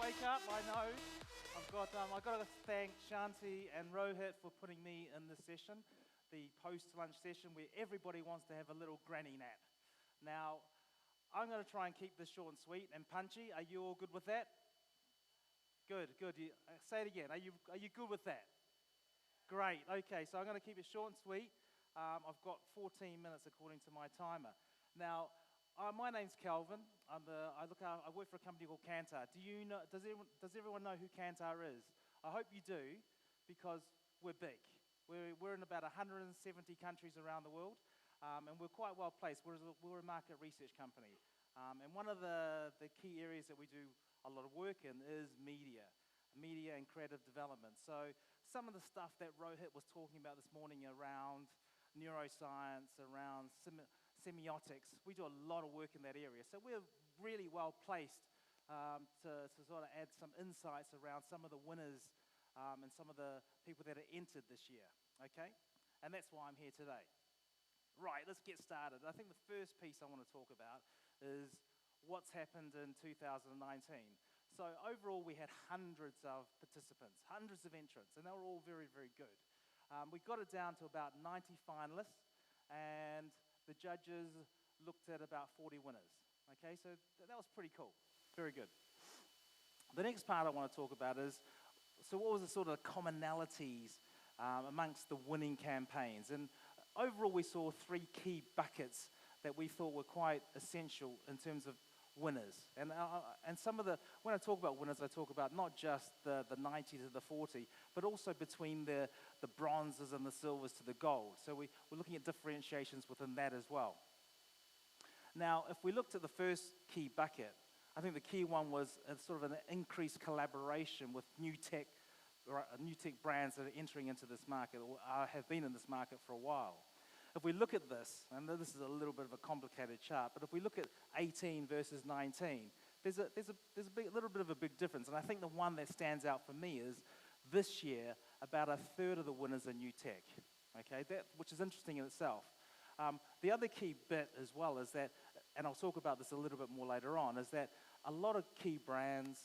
wake up, I know. I've got to thank Shanti and Rohit for putting me in this session, the post-lunch session where everybody wants to have a little granny nap. Now, I'm going to try and keep this short and sweet and punchy. Are you all good with that? Good. Say it again. Are you good with that? Great. Okay, so I'm going to keep it short and sweet. I've got 14 minutes according to my timer. Now, my name's Kelvin. I work for a company called Kantar. Does everyone know who Kantar is? I hope you do, because we're big. We're in about 170 countries around the world, and we're quite well placed. We're a market research company, and one of the key areas that we do a lot of work in is media and creative development. So some of the stuff that Rohit was talking about this morning around neuroscience, around semiotics, we do a lot of work in that area. So we're really well placed to sort of add some insights around some of the winners and some of the people that are entered this year, okay? And that's why I'm here today. Right, let's get started. I think the first piece I want to talk about is what's happened in 2019. So overall, we had hundreds of participants, hundreds of entrants, and they were all very, very good. We got it down to about 90 finalists, and the judges looked at about 40 winners. Okay, so that was pretty cool. Very good. The next part I want to talk about is, so what was the sort of commonalities amongst the winning campaigns? And overall, we saw three key buckets that we thought were quite essential in terms of winners. And some of the, when I talk about winners, I talk about not just the 90 to the 40, but also between the bronzes and the silvers to the gold. So we're looking at differentiations within that as well. Now, if we looked at the first key bucket, I think the key one was sort of an increased collaboration with new tech brands that are entering into this market or have been in this market for a while. If we look at this, and this is a little bit of a complicated chart, but if we look at 18 versus 19, there's a little bit of a big difference. And I think the one that stands out for me is this year, about a third of the winners are new tech, okay? Which is interesting in itself. The other key bit as well is that, and I'll talk about this a little bit more later on, is that a lot of key brands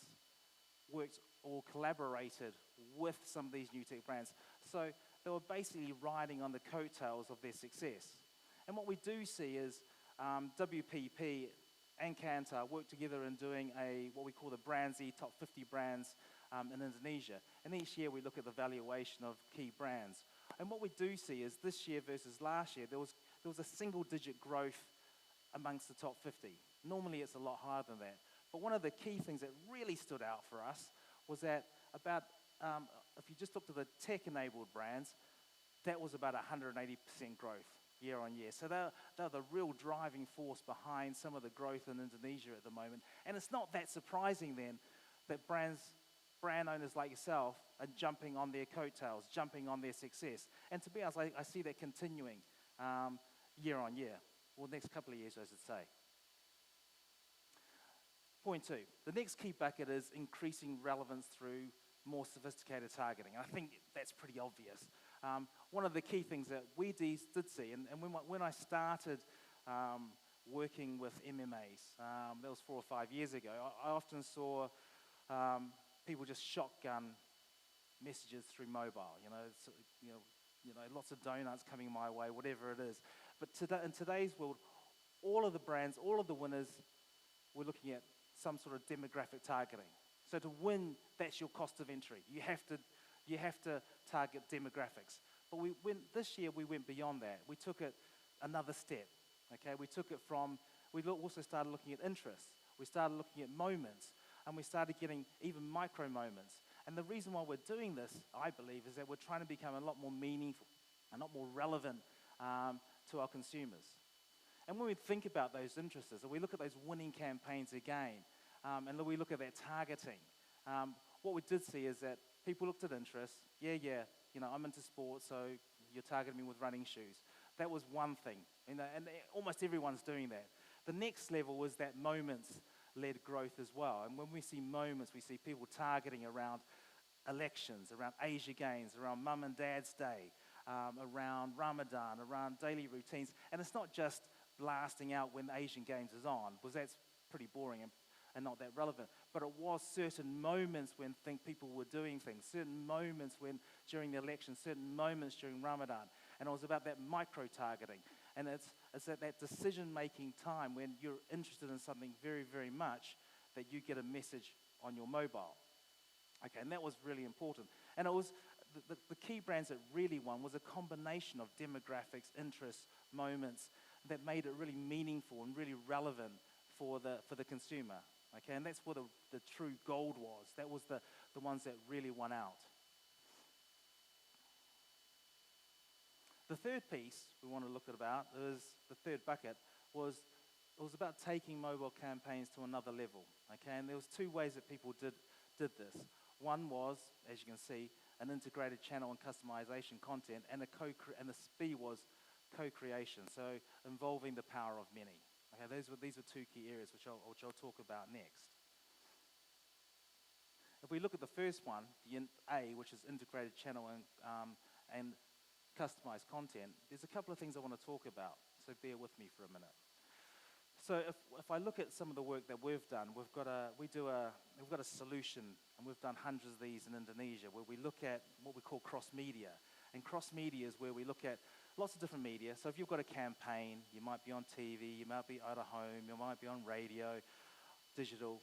worked or collaborated with some of these new tech brands. So they were basically riding on the coattails of their success. And what we do see is WPP and Kantar work together in doing what we call the Brandzy Top 50 Brands in Indonesia. And each year we look at the valuation of key brands. And what we do see is this year versus last year, there was a single-digit growth amongst the top 50. Normally it's a lot higher than that. But one of the key things that really stood out for us was that about, if you just looked at the tech-enabled brands, that was about 180% growth year on year. So they're the real driving force behind some of the growth in Indonesia at the moment. And it's not that surprising then that brand owners like yourself are jumping on their coattails, jumping on their success. And to be honest, I see that continuing year on year, or the next couple of years, I should say. Point two, the next key bucket is increasing relevance through more sophisticated targeting. And I think that's pretty obvious. One of the key things that we did see, and when I started working with MMAs, that was 4 or 5 years ago, I often saw people just shotgun messages through mobile. Lots of donuts coming my way, whatever it is. But in today's world, all of the brands, all of the winners, we're looking at some sort of demographic targeting. So to win, that's your cost of entry. You have to target demographics. But this year we went beyond that. We took it another step. Okay, we also started looking at interests. We started looking at moments, and we started getting even micro moments. And the reason why we're doing this, I believe, is that we're trying to become a lot more meaningful, a lot more relevant to our consumers. And when we think about those interests, and we look at those winning campaigns again, and we look at that targeting, what we did see is that people looked at interests. I'm into sports, so you're targeting me with running shoes. That was one thing, and almost everyone's doing that. The next level was that moments-led growth as well. And when we see moments, we see people targeting around elections, around Asia Games, around Mum and Dad's Day, around Ramadan, around daily routines. And it's not just blasting out when the Asian Games is on, because that's pretty boring. And and not that relevant. But it was certain moments when people were doing things, certain moments when during the election, certain moments during Ramadan. And it was about that micro-targeting. And it's at that decision-making time when you're interested in something very, very much that you get a message on your mobile. Okay, and that was really important. And it was the key brands that really won was a combination of demographics, interests, moments that made it really meaningful and really relevant for the consumer. Okay, and that's where the true gold was. That was the ones that really won out. The third piece we want to look at about is the third bucket was it was about taking mobile campaigns to another level. Okay, and there was two ways that people did this. One was, as you can see, an integrated channel and customization content, and the B was co-creation, so involving the power of many. Okay, these were two key areas which I'll talk about next. If we look at the first one, the A, which is integrated channel and customized content, there's a couple of things I want to talk about, so bear with me for a minute. So if I look at some of the work that we've done, we've got a solution, and we've done hundreds of these in Indonesia, where we look at what we call cross-media. And cross-media is where we look at lots of different media. So if you've got a campaign, you might be on TV, you might be out of home, you might be on radio, digital.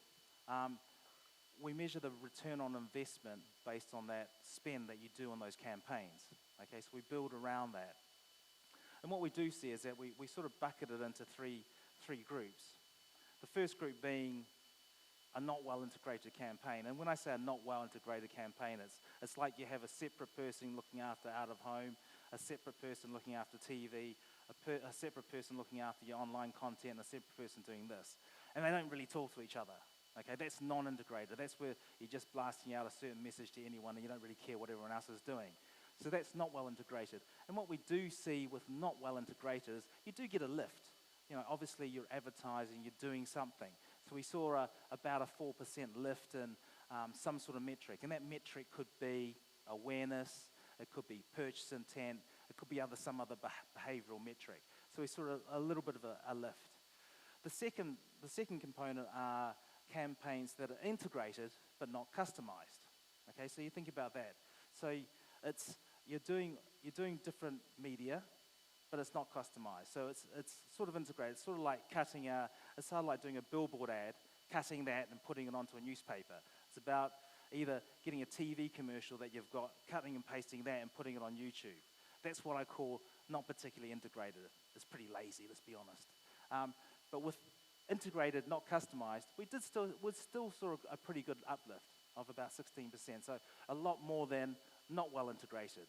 We measure the return on investment based on that spend that you do on those campaigns. Okay, so we build around that. And what we do see is that we sort of bucket it into three groups. The first group being a not well integrated campaign. And when I say a not well integrated campaign, it's like you have a separate person looking after out of home, a separate person looking after TV, a separate person looking after your online content, a separate person doing this. And they don't really talk to each other. Okay, that's non-integrated. That's where you're just blasting out a certain message to anyone and you don't really care what everyone else is doing. So that's not well integrated. And what we do see with not well integrated is you do get a lift. You know, obviously you're advertising, you're doing something. So we saw about a 4% lift in some sort of metric. And that metric could be awareness, it could be purchase intent, it could be some other behavioral metric. So we saw a little bit of a lift. The second component are campaigns that are integrated but not customized. Okay, so you think about that. So you're doing different media, but it's not customized. So it's sort of integrated. It's sort of like it's sort of like doing a billboard ad, cutting that and putting it onto a newspaper. It's about either getting a TV commercial that you've got, cutting and pasting that and putting it on YouTube. That's what I call not particularly integrated. It's pretty lazy, let's be honest. But with integrated, not customized, we still saw a pretty good uplift of about 16%. So a lot more than not well integrated.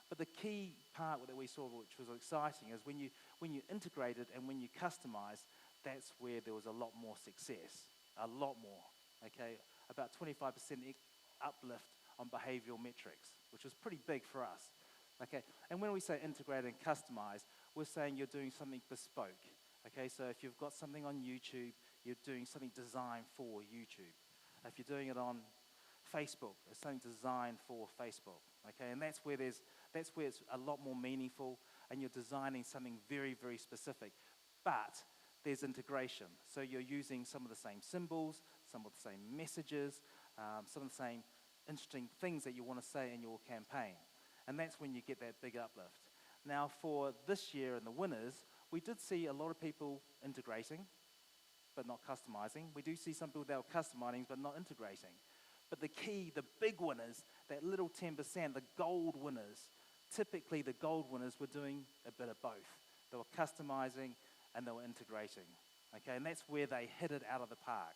But the key part that we saw, which was exciting, is when you integrated and when you customized, that's where there was a lot more success, a lot more. Okay, about 25% uplift on behavioral metrics, which was pretty big for us. Okay, and when we say integrated and customized, we're saying you're doing something bespoke. Okay, so if you've got something on YouTube, you're doing something designed for YouTube. If you're doing it on Facebook, it's something designed for Facebook. Okay, and that's where it's a lot more meaningful, and you're designing something very, very specific. But there's integration. So you're using some of the same symbols, some of the same messages, some of the same interesting things that you want to say in your campaign. And that's when you get that big uplift. Now, for this year and the winners, we did see a lot of people integrating, but not customizing. We do see some people that were customizing, but not integrating. But the key, the big winners, that little 10%, the gold winners, typically the gold winners were doing a bit of both. They were customizing and they were integrating. Okay, and that's where they hit it out of the park.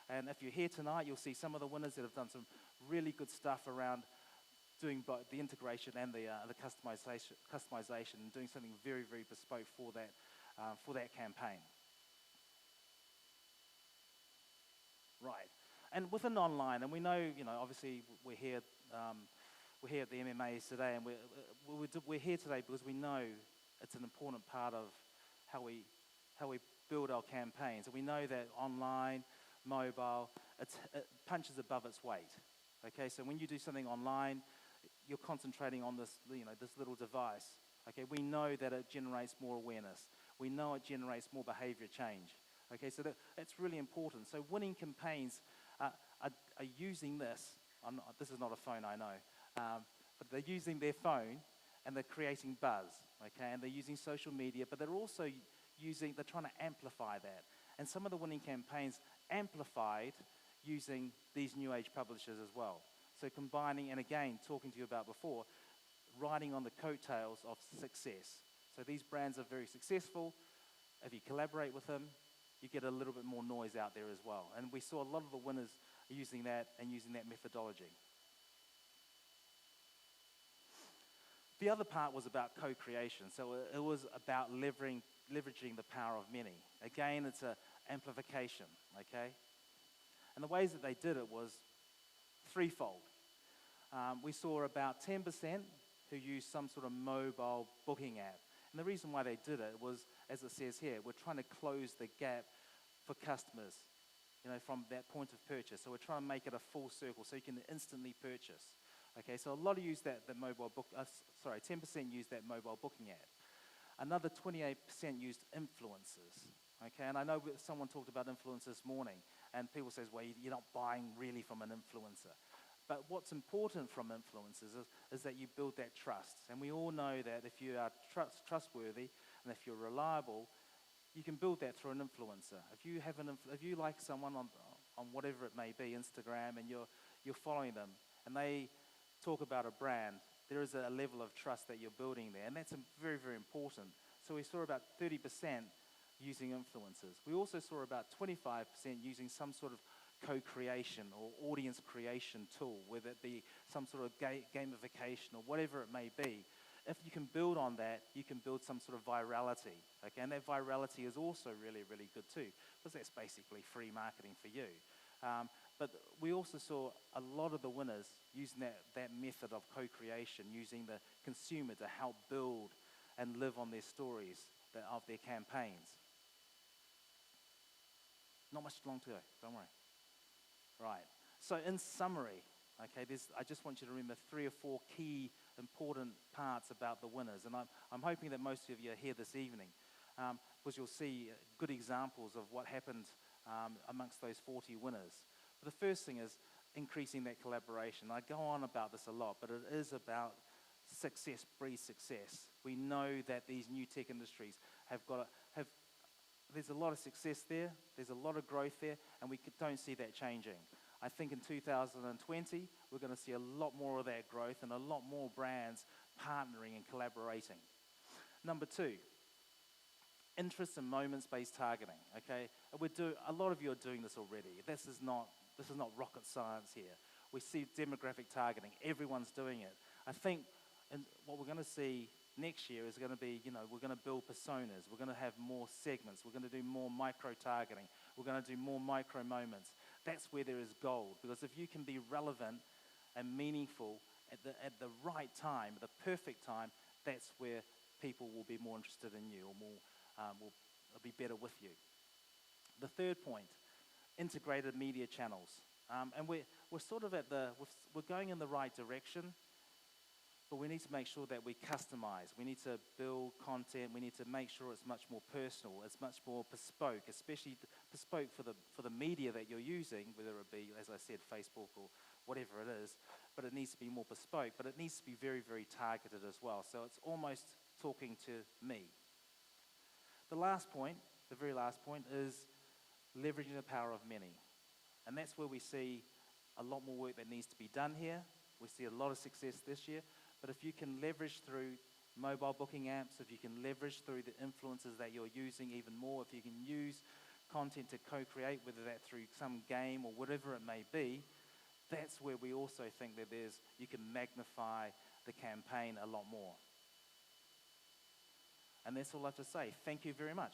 And if you're here tonight, you'll see some of the winners that have done some really good stuff around doing both the integration and the customization, and doing something very, very bespoke for that campaign. Right. And within online, and we know, obviously we're here at the MMAs today, and we're here today because we know it's an important part of how we build our campaigns. And we know that online, mobile, it punches above its weight. Okay, so when you do something online, you're concentrating on this little device. Okay, we know that it generates more awareness. We know it generates more behavior change. Okay, so that's really important. So winning campaigns are using this. This is not a phone, I know, but they're using their phone and they're creating buzz, okay, and they're using social media, but they're also they're trying to amplify that. And some of the winning campaigns amplified using these new age publishers as well. So combining, and again, talking to you about before, riding on the coattails of success. So these brands are very successful. If you collaborate with them, you get a little bit more noise out there as well. And we saw a lot of the winners using that and using that methodology. The other part was about co-creation. So it was about leveraging the power of many. Again, it's an amplification, okay? And the ways that they did it was threefold. We saw about 10% who used some sort of mobile booking app. And the reason why they did it was, as it says here, we're trying to close the gap for customers, from that point of purchase. So we're trying to make it a full circle so you can instantly purchase. Okay, so a lot of use that mobile book. 10% used that mobile booking app. Another 28% used influencers. Okay, and I know someone talked about influencers this morning, and people says, well, you're not buying really from an influencer. But what's important from influencers is that you build that trust. And we all know that if you are trustworthy and if you're reliable, you can build that through an influencer. If you like someone on whatever it may be, Instagram, and you're following them, and they talk about a brand, there is a level of trust that you're building there, and that's very, very important. So we saw about 30% using influencers. We also saw about 25% using some sort of co-creation or audience creation tool, whether it be some sort of gamification or whatever it may be. If you can build on that, you can build some sort of virality. Okay? And that virality is also really, really good too, because that's basically free marketing for you. But we also saw a lot of the winners using that method of co-creation, using the consumer to help build and live on their stories of their campaigns. Not much long to go, don't worry. Right, so in summary, okay, I just want you to remember 3 or 4 key important parts about the winners, and I'm hoping that most of you are here this evening, because you'll see good examples of what happened amongst those 40 winners. But the first thing is increasing that collaboration. I go on about this a lot, but it is about success breeds success. We know that these new tech industries there's a lot of success there, there's a lot of growth there, and we don't see that changing. I think in 2020, we're going to see a lot more of that growth and a lot more brands partnering and collaborating. Number 2, interest and moments-based targeting, okay? A lot of you are doing this already. This is not rocket science here. We see demographic targeting. Everyone's doing it. I think what we're going to see next year is going to be, we're going to build personas. We're going to have more segments. We're going to do more micro-targeting. We're going to do more micro-moments. That's where there is gold, because if you can be relevant and meaningful at the right time, the perfect time, that's where people will be more interested in you, or will be better with you. The third point, integrated media channels. And we're sort of we're going in the right direction, but we need to make sure that we customize. We need to build content. We need to make sure it's much more personal. It's much more bespoke, especially bespoke for the media that you're using, whether it be, as I said, Facebook or whatever it is. But it needs to be more bespoke, but it needs to be very, very targeted as well. So it's almost talking to me. The very last point is leveraging the power of many. And that's where we see a lot more work that needs to be done here. We see a lot of success this year. But if you can leverage through mobile booking apps, if you can leverage through the influencers that you're using even more, if you can use content to co-create, whether that's through some game or whatever it may be, that's where we also think that you can magnify the campaign a lot more. And that's all I have to say. Thank you very much.